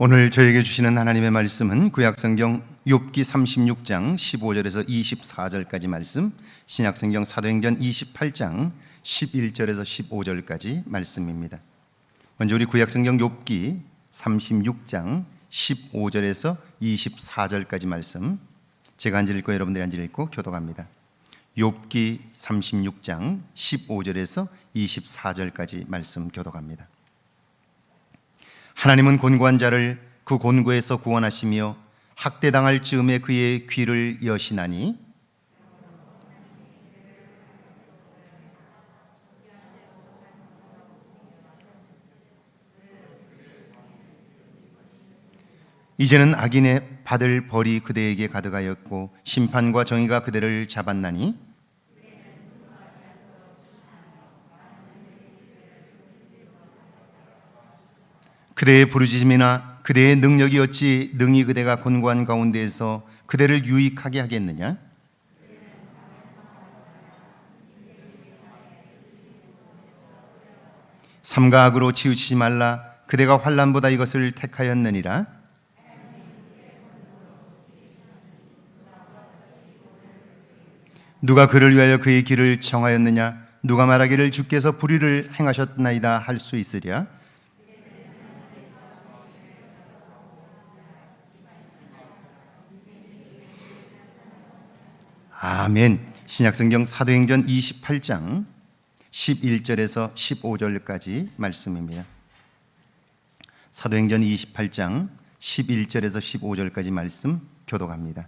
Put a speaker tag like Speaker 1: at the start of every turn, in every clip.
Speaker 1: 오늘 저에게 주시는 하나님의 말씀은 구약성경 욥기 36장 15절에서 24절까지 말씀, 신약성경 사도행전 28장 11절에서 15절까지 말씀입니다. 먼저 우리 구약성경 욥기 36장 15절에서 24절까지 말씀, 제가 앉아 읽고 여러분들이 앉아 읽고 교독합니다. 욥기 36장 15절에서 24절까지 말씀 교독합니다. 하나님은 곤고한 자를 그 곤고에서 구원하시며 학대당할 즈음에 그의 귀를 여시나니 이제는 악인의 받을 벌이 그대에게 가득하였고 심판과 정의가 그대를 잡았나니 그대의 부르짖음이나 그대의 능력이 어찌 능히 그대가 곤고한 가운데에서 그대를 유익하게 하겠느냐? 삼가 악으로 치우치지 말라. 그대가 환난보다 이것을 택하였느니라. 누가 그를 위하여 그의 길을 정하였느냐? 누가 말하기를 주께서 불의를 행하셨나이다 할 수 있으랴? 아멘. 신약성경 사도행전 28장 11절에서 15절까지 말씀입니다. 사도행전 28장 11절에서 15절까지 말씀 교독합니다.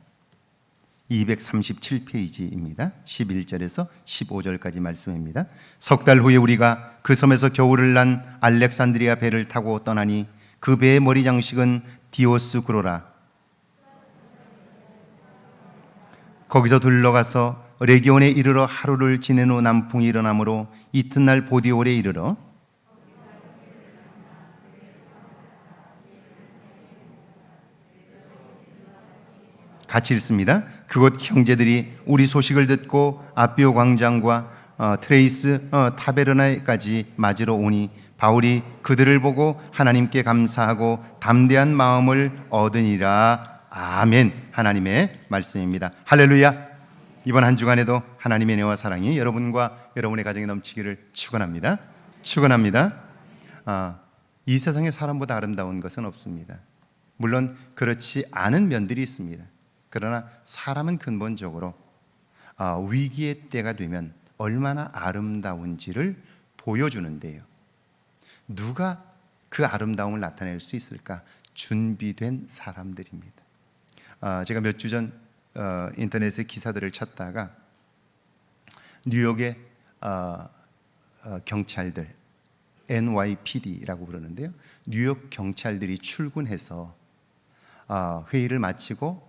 Speaker 1: 237페이지입니다. 11절에서 15절까지 말씀입니다. 석 달 후에 우리가 그 섬에서 겨울을 난 알렉산드리아 배를 타고 떠나니 그 배의 머리 장식은 디오스구로라. 거기서 둘러가서 레기온에 이르러 하루를 지낸 후 남풍이 일어나므로 이튿날 보디올에 이르러 같이 읽습니다. 그곳 형제들이 우리 소식을 듣고 아비오 광장과 트레이스 타베르나에까지 맞으러 오니 바울이 그들을 보고 하나님께 감사하고 담대한 마음을 얻으니라. 아멘. 하나님의 말씀입니다. 할렐루야. 이번 한 주간에도 하나님의 은혜와 사랑이 여러분과 여러분의 가정에 넘치기를 축원합니다. 축원합니다. 이 세상에 사람보다 아름다운 것은 없습니다. 물론 그렇지 않은 면들이 있습니다. 그러나 사람은 근본적으로 위기의 때가 되면 얼마나 아름다운지를 보여주는데요. 누가 그 아름다움을 나타낼 수 있을까? 준비된 사람들입니다. 제가 몇 주 전 인터넷에 기사들을 찾다가 뉴욕의 경찰들, NYPD라고 부르는데요. 뉴욕 경찰들이 출근해서 회의를 마치고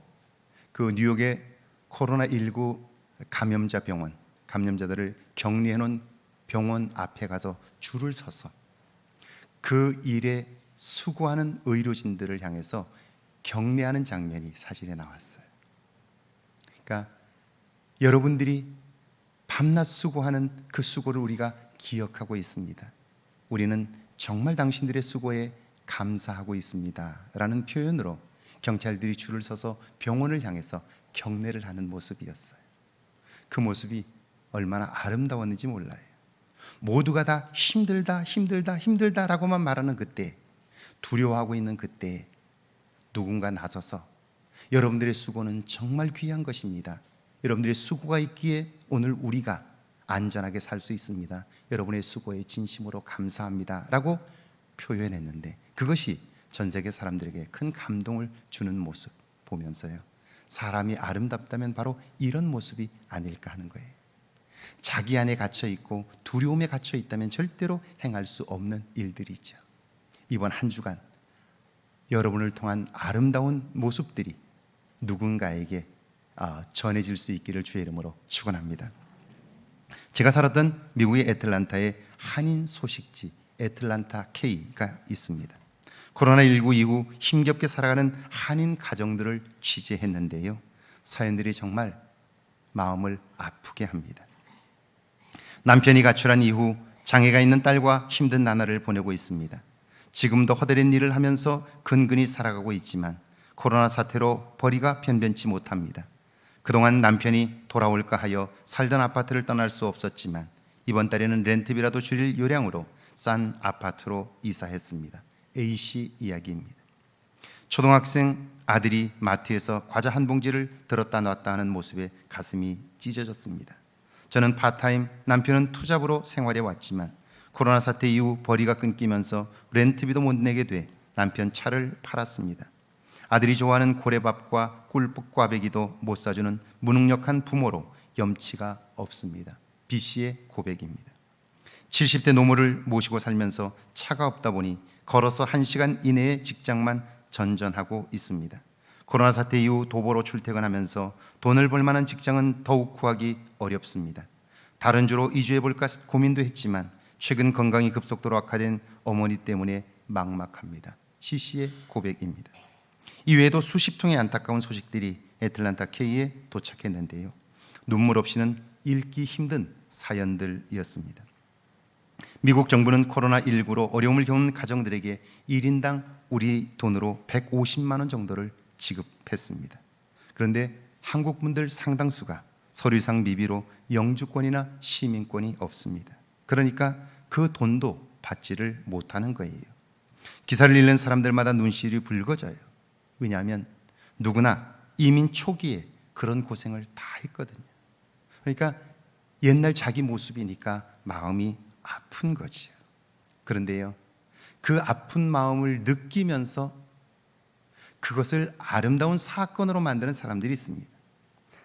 Speaker 1: 그 뉴욕의 코로나19 감염자 병원, 감염자들을 격리해 놓은 병원 앞에 가서 줄을 서서 그 일에 수고하는 의료진들을 향해서 격려하는 장면이 사진에 나왔어요. 그러니까 여러분들이 밤낮 수고하는 그 수고를 우리가 기억하고 있습니다. 우리는 정말 당신들의 수고에 감사하고 있습니다 라는 표현으로 경찰들이 줄을 서서 병원을 향해서 격려를 하는 모습이었어요. 그 모습이 얼마나 아름다웠는지 몰라요. 모두가 다 힘들다 힘들다 힘들다라고만 말하는 그때, 두려워하고 있는 그때 누군가 나서서 여러분들의 수고는 정말 귀한 것입니다. 여러분들의 수고가 있기에 오늘 우리가 안전하게 살 수 있습니다. 여러분의 수고에 진심으로 감사합니다 라고 표현했는데, 그것이 전 세계 사람들에게 큰 감동을 주는 모습 보면서요, 사람이 아름답다면 바로 이런 모습이 아닐까 하는 거예요. 자기 안에 갇혀 있고 두려움에 갇혀 있다면 절대로 행할 수 없는 일들이죠. 이번 한 주간 여러분을 통한 아름다운 모습들이 누군가에게 전해질 수 있기를 주의 이름으로 축원합니다. 제가 살았던 미국의 애틀란타에 한인 소식지 애틀란타 K가 있습니다. 코로나19 이후 힘겹게 살아가는 한인 가정들을 취재했는데요, 사연들이 정말 마음을 아프게 합니다. 남편이 가출한 이후 장애가 있는 딸과 힘든 나날을 보내고 있습니다. 지금도 헛되는 일을 하면서 근근히 살아가고 있지만 코로나 사태로 벌이가 변변치 못합니다. 그동안 남편이 돌아올까 하여 살던 아파트를 떠날 수 없었지만 이번 달에는 렌트비라도 줄일 요량으로 싼 아파트로 이사했습니다. A씨 이야기입니다. 초등학생 아들이 마트에서 과자 한 봉지를 들었다 놨다 하는 모습에 가슴이 찢어졌습니다. 저는 파타임, 남편은 투잡으로 생활해 왔지만 코로나 사태 이후 벌이가 끊기면서 렌트비도 못 내게 돼 남편 차를 팔았습니다. 아들이 좋아하는 고래밥과 꿀꽈배기도 못 사주는 무능력한 부모로 염치가 없습니다. B씨의 고백입니다. 70대 노모를 모시고 살면서 차가 없다 보니 걸어서 1시간 이내의 직장만 전전하고 있습니다. 코로나 사태 이후 도보로 출퇴근하면서 돈을 벌 만한 직장은 더욱 구하기 어렵습니다. 다른 주로 이주해 볼까 고민도 했지만 최근 건강이 급속도로 악화된 어머니 때문에 막막합니다. C씨의 고백입니다. 이외에도 수십 통의 안타까운 소식들이 애틀란타 K에 도착했는데요. 눈물 없이는 읽기 힘든 사연들이었습니다. 미국 정부는 코로나19로 어려움을 겪는 가정들에게 1인당 우리 돈으로 150만 원 정도를 지급했습니다. 그런데 한국 분들 상당수가 서류상 미비로 영주권이나 시민권이 없습니다. 그러니까 그 돈도 받지를 못하는 거예요. 기사를 읽는 사람들마다 눈시울이 붉어져요. 왜냐하면 누구나 이민 초기에 그런 고생을 다 했거든요. 그러니까 옛날 자기 모습이니까 마음이 아픈 거지요. 그런데요, 그 아픈 마음을 느끼면서 그것을 아름다운 사건으로 만드는 사람들이 있습니다.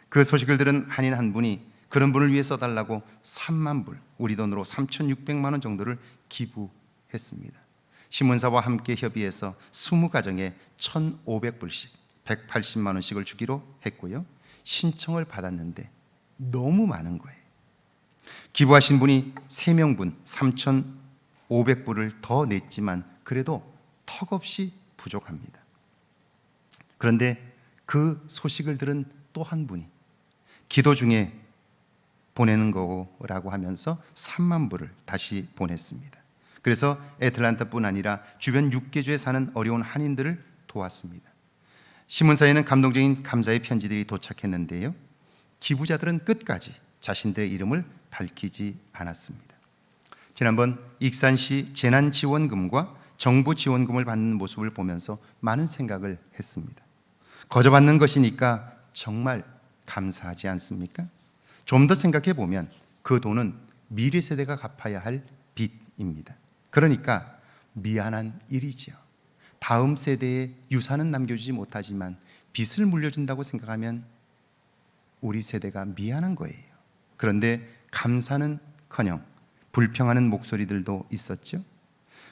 Speaker 1: 그 소식을 들은 한인 한 분이 그런 분을 위해 써달라고 3만 불, 우리 돈으로 3,600만 원 정도를 기부했습니다. 신문사와 함께 협의해서 20가정에 1,500불씩 180만 원씩을 주기로 했고요. 신청을 받았는데 너무 많은 거예요. 기부하신 분이 3명분 3,500불을 더 냈지만 그래도 턱없이 부족합니다. 그런데 그 소식을 들은 또 한 분이 기도 중에 보내는 거라고 하면서 3만 불을 다시 보냈습니다. 그래서 애틀란타뿐 아니라 주변 6개 주에 사는 어려운 한인들을 도왔습니다. 신문사에는 감동적인 감사의 편지들이 도착했는데요. 기부자들은 끝까지 자신들의 이름을 밝히지 않았습니다. 지난번 익산시 재난지원금과 정부 지원금을 받는 모습을 보면서 많은 생각을 했습니다. 거저 받는 것이니까 정말 감사하지 않습니까? 좀 더 생각해 보면 그 돈은 미래 세대가 갚아야 할 빚입니다. 그러니까 미안한 일이죠. 다음 세대에 유산은 남겨주지 못하지만 빚을 물려준다고 생각하면 우리 세대가 미안한 거예요. 그런데 감사는커녕 불평하는 목소리들도 있었죠.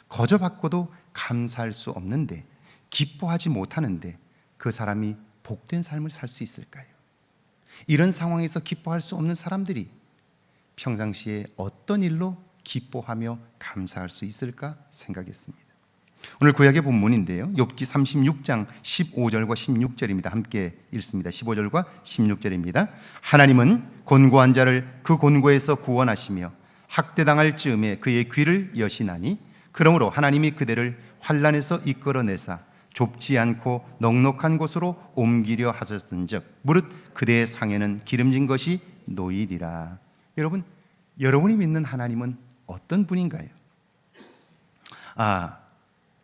Speaker 1: 거저 받고도 감사할 수 없는데, 기뻐하지 못하는데 그 사람이 복된 삶을 살 수 있을까요? 이런 상황에서 기뻐할 수 없는 사람들이 평상시에 어떤 일로 기뻐하며 감사할 수 있을까 생각했습니다. 오늘 구약의 본문인데요, 욥기 36장 15절과 16절입니다. 함께 읽습니다. 15절과 16절입니다. 하나님은 곤고한 자를 그 곤고에서 구원하시며 학대당할 즈음에 그의 귀를 여시나니, 그러므로 하나님이 그대를 환난에서 이끌어내사 좁지 않고 넉넉한 곳으로 옮기려 하셨은즉 무릇 그대의 상에는 기름진 것이 놓이리라. 여러분, 여러분이 믿는 하나님은 어떤 분인가요?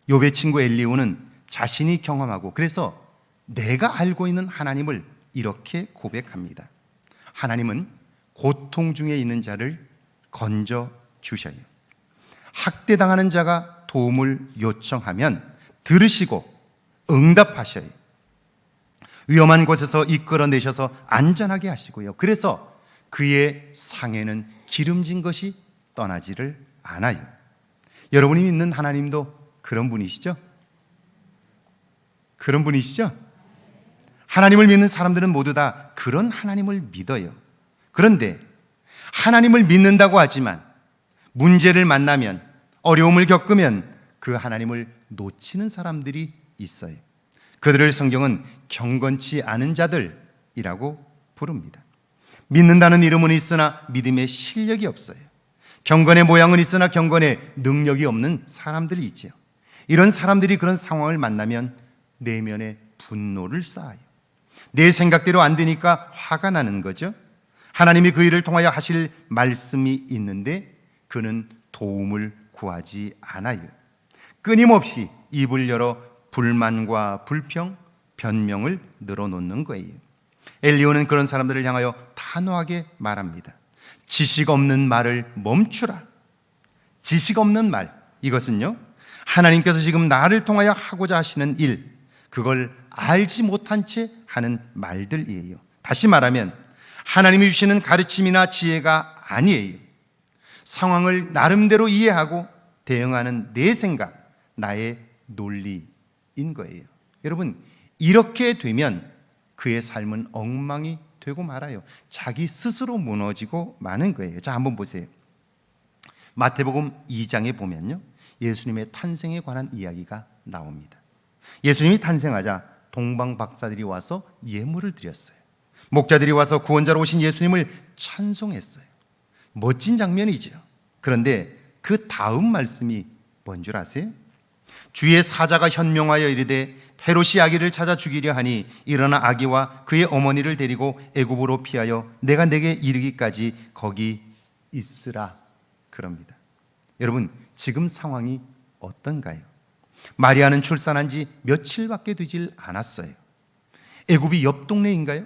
Speaker 1: 욥의 친구 엘리후는 자신이 경험하고 그래서 내가 알고 있는 하나님을 이렇게 고백합니다. 하나님은 고통 중에 있는 자를 건져 주셔요. 학대당하는 자가 도움을 요청하면 들으시고 응답하셔요. 위험한 곳에서 이끌어내셔서 안전하게 하시고요. 그래서 그의 상에는 기름진 것이 떠나지를 않아요. 여러분이 믿는 하나님도 그런 분이시죠? 그런 분이시죠? 하나님을 믿는 사람들은 모두 다 그런 하나님을 믿어요. 그런데 하나님을 믿는다고 하지만 문제를 만나면, 어려움을 겪으면 그 하나님을 놓치는 사람들이 있어요. 그들을 성경은 경건치 않은 자들이라고 부릅니다. 믿는다는 이름은 있으나 믿음의 실력이 없어요. 경건의 모양은 있으나 경건의 능력이 없는 사람들이 있죠. 이런 사람들이 그런 상황을 만나면 내면에 분노를 쌓아요. 내 생각대로 안 되니까 화가 나는 거죠. 하나님이 그 일을 통하여 하실 말씀이 있는데 그는 도움을 구하지 않아요. 끊임없이 입을 열어 불만과 불평, 변명을 늘어놓는 거예요. 엘리야는 그런 사람들을 향하여 단호하게 말합니다. 지식 없는 말을 멈추라. 지식 없는 말, 이것은요, 하나님께서 지금 나를 통하여 하고자 하시는 일, 그걸 알지 못한 채 하는 말들이에요. 다시 말하면 하나님이 주시는 가르침이나 지혜가 아니에요. 상황을 나름대로 이해하고 대응하는 내 생각, 나의 논리인 거예요. 여러분, 이렇게 되면 그의 삶은 엉망이 되고 말아요. 자기 스스로 무너지고 마는 거예요. 자, 한번 보세요. 마태복음 2장에 보면요, 예수님의 탄생에 관한 이야기가 나옵니다. 예수님이 탄생하자 동방 박사들이 와서 예물을 드렸어요. 목자들이 와서 구원자로 오신 예수님을 찬송했어요. 멋진 장면이죠. 그런데 그 다음 말씀이 뭔 줄 아세요? 주의 사자가 현명하여 이르되 헤롯이 아기를 찾아 죽이려 하니 일어나 아기와 그의 어머니를 데리고 애굽으로 피하여 내가 내게 이르기까지 거기 있으라 그럽니다. 여러분, 지금 상황이 어떤가요? 마리아는 출산한 지 며칠밖에 되질 않았어요. 애굽이 옆 동네인가요?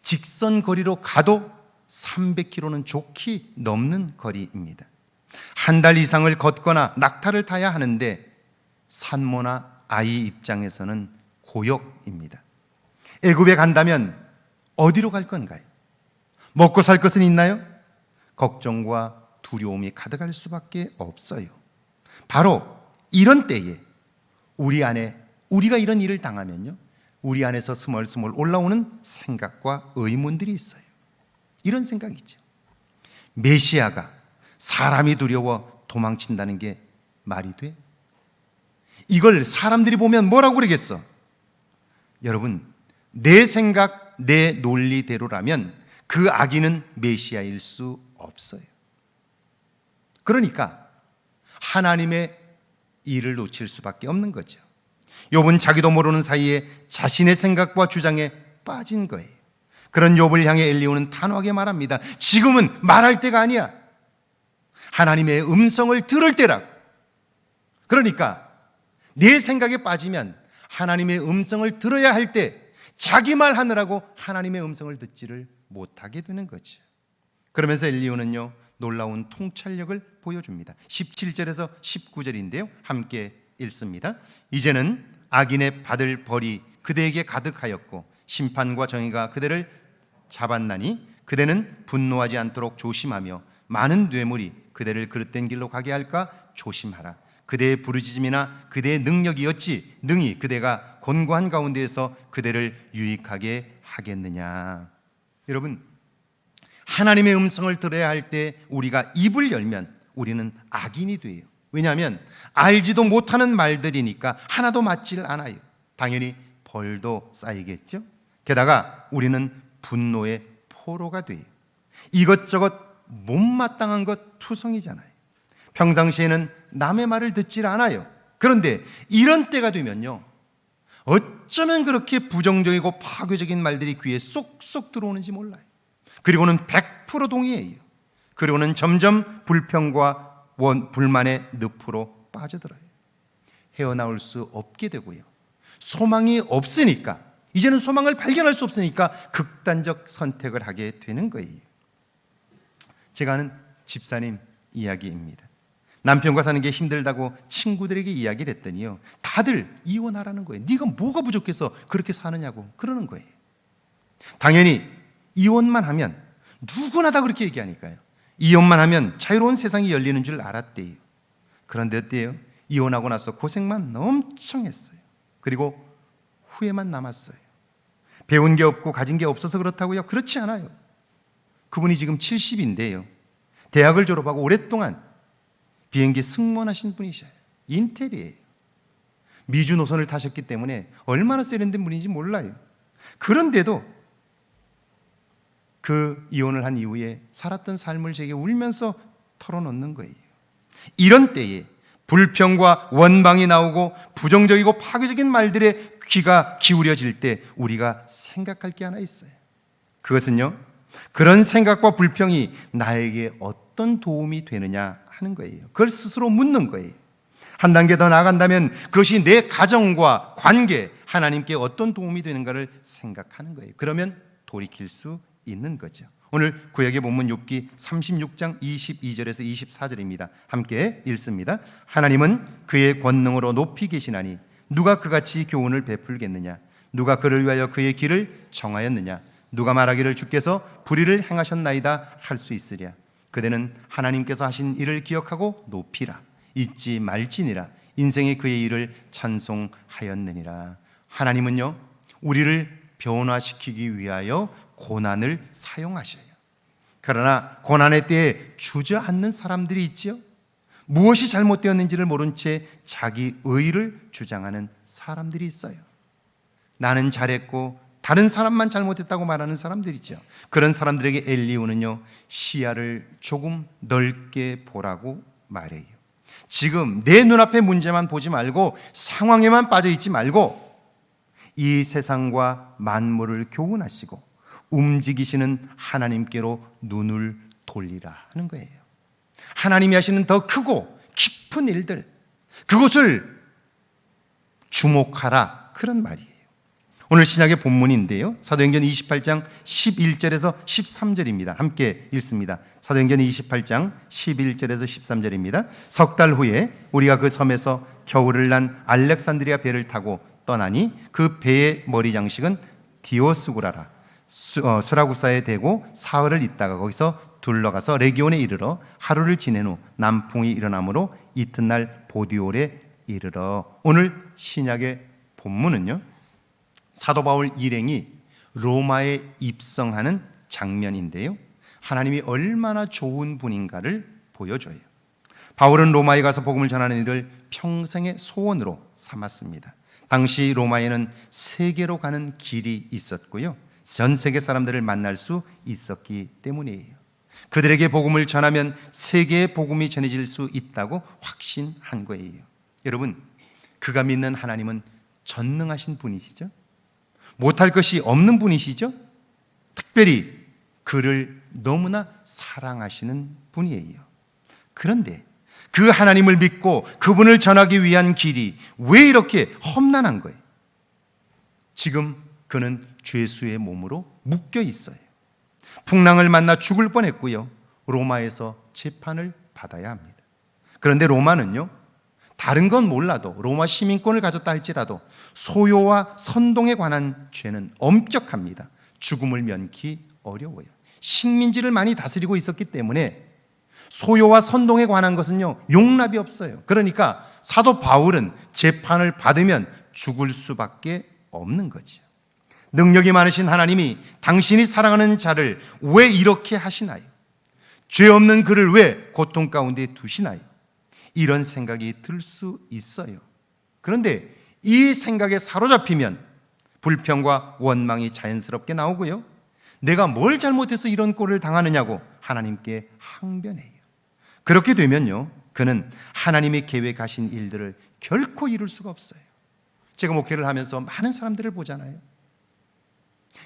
Speaker 1: 직선 거리로 가도 300km는 좋게 넘는 거리입니다. 한 달 이상을 걷거나 낙타를 타야 하는데 산모나 아이 입장에서는 고역입니다. 애굽에 간다면 어디로 갈 건가요? 먹고 살 것은 있나요? 걱정과 두려움이 가득할 수밖에 없어요. 바로 이런 때에 우리 안에, 우리가 이런 일을 당하면요, 우리 안에서 스멀스멀 올라오는 생각과 의문들이 있어요. 이런 생각이 있죠. 메시아가 사람이 두려워 도망친다는 게 말이 돼? 이걸 사람들이 보면 뭐라고 그러겠어? 여러분, 내 생각, 내 논리대로라면 그 아기는 메시아일 수 없어요. 그러니까 하나님의 일을 놓칠 수밖에 없는 거죠. 욥은 자기도 모르는 사이에 자신의 생각과 주장에 빠진 거예요. 그런 욥을 향해 엘리야는 단호하게 말합니다. 지금은 말할 때가 아니야. 하나님의 음성을 들을 때라고. 그러니까 내 생각에 빠지면 하나님의 음성을 들어야 할 때 자기 말 하느라고 하나님의 음성을 듣지를 못하게 되는 거죠. 그러면서 엘리야는요, 놀라운 통찰력을 보여줍니다. 17절에서 19절인데요, 함께 읽습니다. 이제는 악인의 받을 벌이 그대에게 가득하였고 심판과 정의가 그대를 잡았나니 그대는 분노하지 않도록 조심하며 많은 뇌물이 그대를 그릇된 길로 가게 할까 조심하라. 그대의 부르짖음이나 그대의 능력이 어찌 능히 그대가 곤고한 가운데에서 그대를 유익하게 하겠느냐. 여러분, 하나님의 음성을 들어야 할 때 우리가 입을 열면 우리는 악인이 돼요. 왜냐하면 알지도 못하는 말들이니까 하나도 맞질 않아요. 당연히 벌도 쌓이겠죠. 게다가 우리는 분노의 포로가 돼요. 이것저것 못마땅한 것 투성이잖아요. 평상시에는 남의 말을 듣질 않아요. 그런데 이런 때가 되면요, 어쩌면 그렇게 부정적이고 파괴적인 말들이 귀에 쏙쏙 들어오는지 몰라요. 그리고는 100% 동의해요. 그리고는 점점 불평과 불만의 늪으로 빠져들어요. 헤어나올 수 없게 되고요. 소망이 없으니까, 이제는 소망을 발견할 수 없으니까 극단적 선택을 하게 되는 거예요. 제가 아는 집사님 이야기입니다. 남편과 사는 게 힘들다고 친구들에게 이야기를 했더니요, 다들 이혼하라는 거예요. 네가 뭐가 부족해서 그렇게 사느냐고 그러는 거예요. 당연히 이혼만 하면, 누구나 다 그렇게 얘기하니까요, 이혼만 하면 자유로운 세상이 열리는 줄 알았대요. 그런데 어때요? 이혼하고 나서 고생만 엄청 했어요. 그리고 후회만 남았어요. 배운 게 없고 가진 게 없어서 그렇다고요? 그렇지 않아요. 그분이 지금 70인데요 대학을 졸업하고 오랫동안 비행기 승무원하신 분이셔요. 인텔이에요. 미주 노선을 타셨기 때문에 얼마나 세련된 분인지 몰라요. 그런데도 그 이혼을 한 이후에 살았던 삶을 제게 울면서 털어놓는 거예요. 이런 때에 불평과 원망이 나오고 부정적이고 파괴적인 말들에 귀가 기울여질 때 우리가 생각할 게 하나 있어요. 그것은요, 그런 생각과 불평이 나에게 어떤 도움이 되느냐 하는 거예요. 그걸 스스로 묻는 거예요. 한 단계 더 나아간다면 그것이 내 가정과 관계, 하나님께 어떤 도움이 되는가를 생각하는 거예요. 그러면 돌이킬 수 있는 거죠. 오늘 구약의 본문 욥기 36장 22절에서 24절입니다. 함께 읽습니다. 하나님은 그의 권능으로 높이 계시나니 누가 그같이 교훈을 베풀겠느냐? 누가 그를 위하여 그의 길을 정하였느냐? 누가 말하기를 주께서 불의를 행하셨나이다 할 수 있으랴? 그대는 하나님께서 하신 일을 기억하고 높이라. 잊지 말지니라. 인생의 그의 일을 찬송하였느니라. 하나님은요, 우리를 변화시키기 위하여 고난을 사용하셔요. 그러나 고난의 때에 주저앉는 사람들이 있지요. 무엇이 잘못되었는지를 모른 채 자기 의를 주장하는 사람들이 있어요. 나는 잘했고 다른 사람만 잘못했다고 말하는 사람들이죠. 그런 사람들에게 엘리후는요, 시야를 조금 넓게 보라고 말해요. 지금 내 눈앞의 문제만 보지 말고 상황에만 빠져 있지 말고 이 세상과 만물을 교훈하시고 움직이시는 하나님께로 눈을 돌리라 하는 거예요. 하나님이 하시는 더 크고 깊은 일들, 그것을 주목하라, 그런 말이에요. 오늘 신약의 본문인데요, 사도행전 28장 11절에서 13절입니다. 함께 읽습니다. 사도행전 28장 11절에서 13절입니다. 석 달 후에 우리가 그 섬에서 겨울을 난 알렉산드리아 배를 타고 떠나니 그 배의 머리 장식은 디오스구라라 수라구사에 대고 사흘을 있다가 거기서 둘러가서 레기온에 이르러 하루를 지낸 후 남풍이 일어나므로 이튿날 보디올에 이르러. 오늘 신약의 본문은요, 사도 바울 일행이 로마에 입성하는 장면인데요, 하나님이 얼마나 좋은 분인가를 보여줘요. 바울은 로마에 가서 복음을 전하는 일을 평생의 소원으로 삼았습니다. 당시 로마에는 세계로 가는 길이 있었고요, 전 세계 사람들을 만날 수 있었기 때문이에요. 그들에게 복음을 전하면 세계의 복음이 전해질 수 있다고 확신한 거예요. 여러분, 그가 믿는 하나님은 전능하신 분이시죠? 못할 것이 없는 분이시죠? 특별히 그를 너무나 사랑하시는 분이에요. 그런데 그 하나님을 믿고 그분을 전하기 위한 길이 왜 이렇게 험난한 거예요? 지금 그는 죄수의 몸으로 묶여 있어요. 풍랑을 만나 죽을 뻔했고요, 로마에서 재판을 받아야 합니다. 그런데 로마는요, 다른 건 몰라도 로마 시민권을 가졌다 할지라도 소요와 선동에 관한 죄는 엄격합니다. 죽음을 면키 어려워요. 식민지를 많이 다스리고 있었기 때문에 소요와 선동에 관한 것은요, 용납이 없어요. 그러니까 사도 바울은 재판을 받으면 죽을 수밖에 없는 거죠. 능력이 많으신 하나님이 당신이 사랑하는 자를 왜 이렇게 하시나요? 죄 없는 그를 왜 고통 가운데 두시나요? 이런 생각이 들 수 있어요. 그런데 이 생각에 사로잡히면 불평과 원망이 자연스럽게 나오고요, 내가 뭘 잘못해서 이런 꼴을 당하느냐고 하나님께 항변해요. 그렇게 되면요, 그는 하나님의 계획하신 일들을 결코 이룰 수가 없어요. 제가 목회를 하면서 많은 사람들을 보잖아요.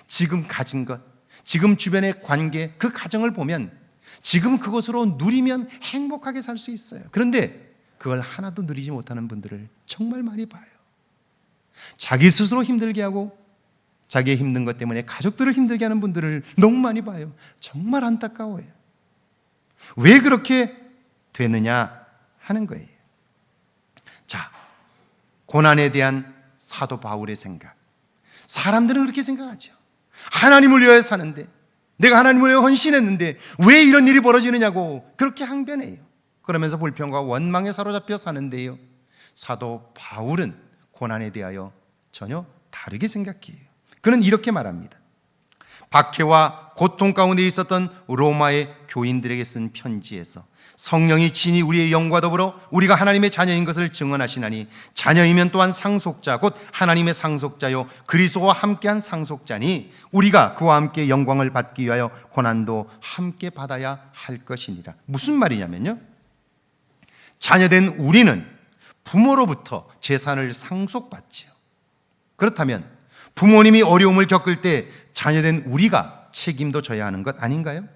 Speaker 1: 지금 가진 것, 지금 주변의 관계, 그 가정을 보면 지금 그것으로 누리면 행복하게 살 수 있어요. 그런데 그걸 하나도 누리지 못하는 분들을 정말 많이 봐요. 자기 스스로 힘들게 하고 자기의 힘든 것 때문에 가족들을 힘들게 하는 분들을 너무 많이 봐요. 정말 안타까워요. 왜 그렇게 되느냐 하는 거예요. 자, 고난에 대한 사도 바울의 생각. 사람들은 그렇게 생각하죠. 하나님을 위하여 사는데, 내가 하나님을 위하여 헌신했는데 왜 이런 일이 벌어지느냐고 그렇게 항변해요. 그러면서 불평과 원망에 사로잡혀 사는데요, 사도 바울은 고난에 대하여 전혀 다르게 생각해요. 그는 이렇게 말합니다. 박해와 고통 가운데 있었던 로마의 교인들에게 쓴 편지에서 성령이 친히 우리의 영과 더불어 우리가 하나님의 자녀인 것을 증언하시나니 자녀이면 또한 상속자 곧 하나님의 상속자요 그리스도와 함께한 상속자니 우리가 그와 함께 영광을 받기 위하여 고난도 함께 받아야 할 것이니라. 무슨 말이냐면요, 자녀된 우리는 부모로부터 재산을 상속받지요. 그렇다면 부모님이 어려움을 겪을 때 자녀된 우리가 책임도 져야 하는 것 아닌가요?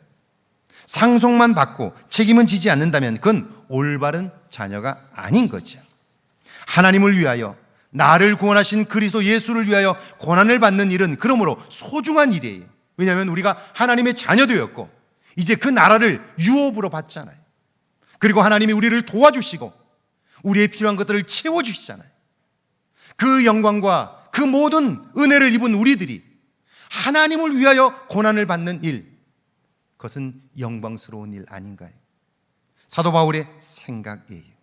Speaker 1: 상속만 받고 책임은 지지 않는다면 그건 올바른 자녀가 아닌 거죠. 하나님을 위하여, 나를 구원하신 그리스도 예수를 위하여 고난을 받는 일은 그러므로 소중한 일이에요. 왜냐하면 우리가 하나님의 자녀되었고 이제 그 나라를 유업으로 받잖아요. 그리고 하나님이 우리를 도와주시고 우리의 필요한 것들을 채워주시잖아요. 그 영광과 그 모든 은혜를 입은 우리들이 하나님을 위하여 고난을 받는 일, 그것은 영광스러운 일 아닌가요? 사도 바울의 생각이에요.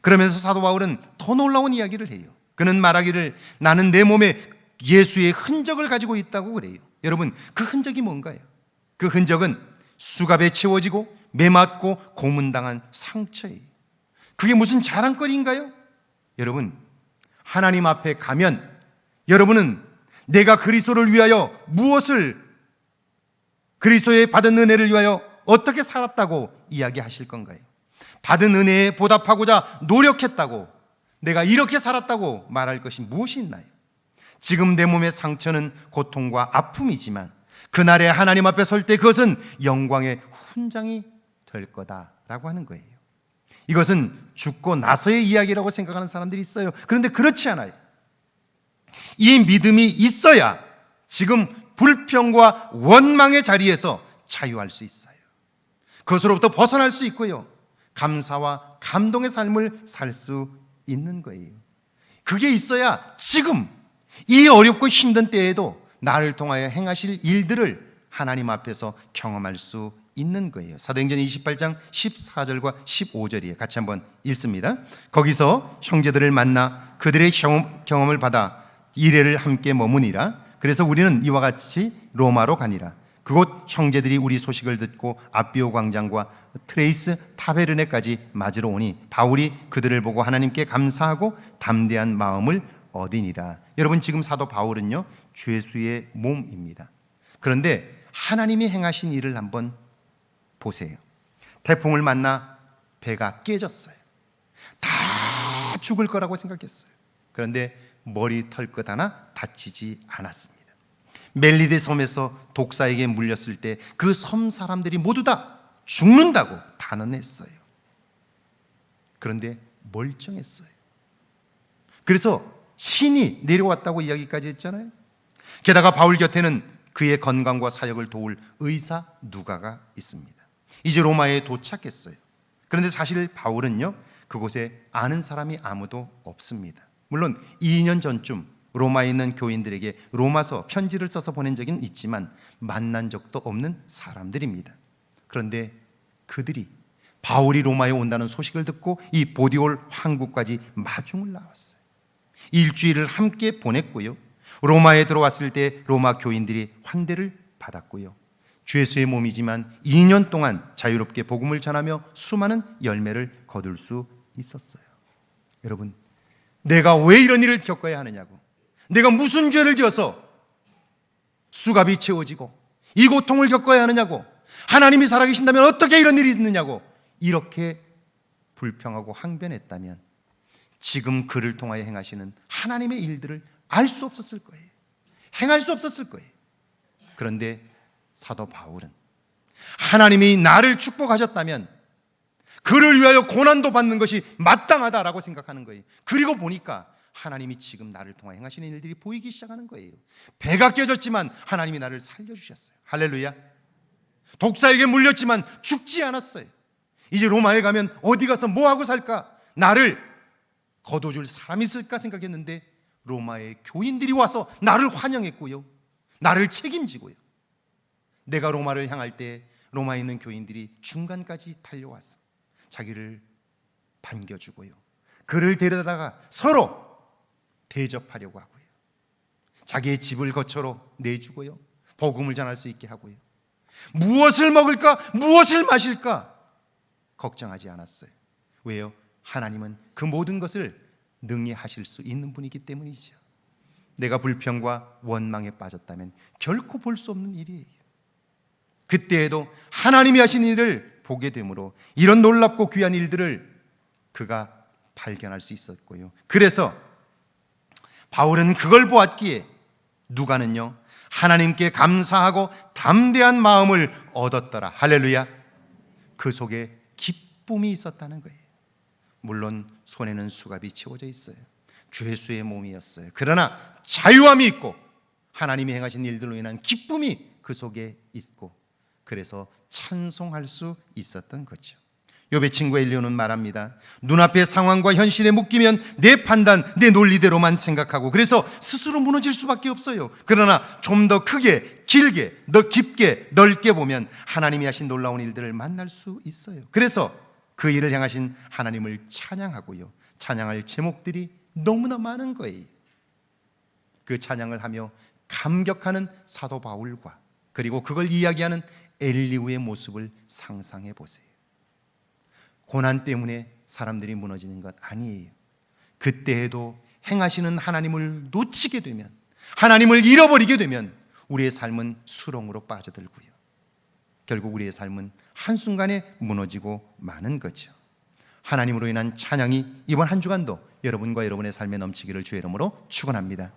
Speaker 1: 그러면서 사도 바울은 더 놀라운 이야기를 해요. 그는 말하기를 나는 내 몸에 예수의 흔적을 가지고 있다고 그래요. 여러분, 그 흔적이 뭔가요? 그 흔적은 수갑에 채워지고 매맞고 고문당한 상처예요. 그게 무슨 자랑거리인가요? 여러분, 하나님 앞에 가면 여러분은 내가 그리스도를 위하여 무엇을, 그리스도의 받은 은혜를 위하여 어떻게 살았다고 이야기하실 건가요? 받은 은혜에 보답하고자 노력했다고, 내가 이렇게 살았다고 말할 것이 무엇이 있나요? 지금 내 몸의 상처는 고통과 아픔이지만 그날에 하나님 앞에 설 때 그것은 영광의 훈장이 될 거다라고 하는 거예요. 이것은 죽고 나서의 이야기라고 생각하는 사람들이 있어요. 그런데 그렇지 않아요. 이 믿음이 있어야 지금 불평과 원망의 자리에서 자유할 수 있어요. 그것으로부터 벗어날 수 있고요, 감사와 감동의 삶을 살 수 있는 거예요. 그게 있어야 지금 이 어렵고 힘든 때에도 나를 통하여 행하실 일들을 하나님 앞에서 경험할 수 있는 거예요. 사도행전 28장 14절과 15절이에요. 같이 한번 읽습니다. 거기서 형제들을 만나 그들의 경험을 받아 이레를 함께 머무니라. 그래서 우리는 이와 같이 로마로 가니라. 그곳 형제들이 우리 소식을 듣고 아비오 광장과 트레이스 타베르네까지 맞으러 오니 바울이 그들을 보고 하나님께 감사하고 담대한 마음을 얻으니라. 여러분, 지금 사도 바울은요, 죄수의 몸입니다. 그런데 하나님이 행하신 일을 한번 보세요. 태풍을 만나 배가 깨졌어요. 다 죽을 거라고 생각했어요. 그런데 머리 털끝 하나 다치지 않았습니다. 멜리데 섬에서 독사에게 물렸을 때 그 섬 사람들이 모두 다 죽는다고 단언했어요. 그런데 멀쩡했어요. 그래서 신이 내려왔다고 이야기까지 했잖아요. 게다가 바울 곁에는 그의 건강과 사역을 도울 의사 누가가 있습니다. 이제 로마에 도착했어요. 그런데 사실 바울은요, 그곳에 아는 사람이 아무도 없습니다. 물론 2년 전쯤 로마에 있는 교인들에게 로마서 편지를 써서 보낸 적은 있지만 만난 적도 없는 사람들입니다. 그런데 그들이 바울이 로마에 온다는 소식을 듣고 이 보디올 황국까지 마중을 나왔어요. 일주일을 함께 보냈고요, 로마에 들어왔을 때 로마 교인들이 환대를 받았고요, 죄수의 몸이지만 2년 동안 자유롭게 복음을 전하며 수많은 열매를 거둘 수 있었어요. 여러분, 내가 왜 이런 일을 겪어야 하느냐고, 내가 무슨 죄를 지어서 수갑이 채워지고 이 고통을 겪어야 하느냐고, 하나님이 살아계신다면 어떻게 이런 일이 있느냐고 이렇게 불평하고 항변했다면 지금 그를 통하여 행하시는 하나님의 일들을 알 수 없었을 거예요. 행할 수 없었을 거예요. 그런데 사도 바울은 하나님이 나를 축복하셨다면 그를 위하여 고난도 받는 것이 마땅하다라고 생각하는 거예요. 그리고 보니까 하나님이 지금 나를 통해 행하시는 일들이 보이기 시작하는 거예요. 배가 깨졌지만 하나님이 나를 살려주셨어요. 할렐루야. 독사에게 물렸지만 죽지 않았어요. 이제 로마에 가면 어디 가서 뭐하고 살까? 나를 거둬줄 사람이 있을까 생각했는데 로마의 교인들이 와서 나를 환영했고요, 나를 책임지고요, 내가 로마를 향할 때 로마에 있는 교인들이 중간까지 달려와서 자기를 반겨주고요, 그를 데려다가 서로 대접하려고 하고요, 자기의 집을 거처로 내주고요, 복음을 전할 수 있게 하고요, 무엇을 먹을까, 무엇을 마실까 걱정하지 않았어요. 왜요? 하나님은 그 모든 것을 능히 하실 수 있는 분이기 때문이죠. 내가 불평과 원망에 빠졌다면 결코 볼 수 없는 일이에요. 그때에도 하나님이 하신 일을 보게 되므로 이런 놀랍고 귀한 일들을 그가 발견할 수 있었고요. 그래서 바울은 그걸 보았기에 누가는요, 하나님께 감사하고 담대한 마음을 얻었더라. 할렐루야. 그 속에 기쁨이 있었다는 거예요. 물론 손에는 수갑이 채워져 있어요. 죄수의 몸이었어요. 그러나 자유함이 있고 하나님이 행하신 일들로 인한 기쁨이 그 속에 있고, 그래서 찬송할 수 있었던 거죠. 욥의 친구 엘리후는 말합니다. 눈앞의 상황과 현실에 묶이면 내 판단, 내 논리대로만 생각하고 그래서 스스로 무너질 수밖에 없어요. 그러나 좀 더 크게, 길게, 더 깊게, 넓게 보면 하나님이 하신 놀라운 일들을 만날 수 있어요. 그래서 그 일을 향하신 하나님을 찬양하고요, 찬양할 제목들이 너무나 많은 거예요. 그 찬양을 하며 감격하는 사도 바울과 그리고 그걸 이야기하는 엘리후의 모습을 상상해 보세요. 고난 때문에 사람들이 무너지는 것 아니에요. 그때에도 행하시는 하나님을 놓치게 되면, 하나님을 잃어버리게 되면 우리의 삶은 수렁으로 빠져들고요, 결국 우리의 삶은 한순간에 무너지고 마는 거죠. 하나님으로 인한 찬양이 이번 한 주간도 여러분과 여러분의 삶에 넘치기를 주의 이름으로 축원합니다.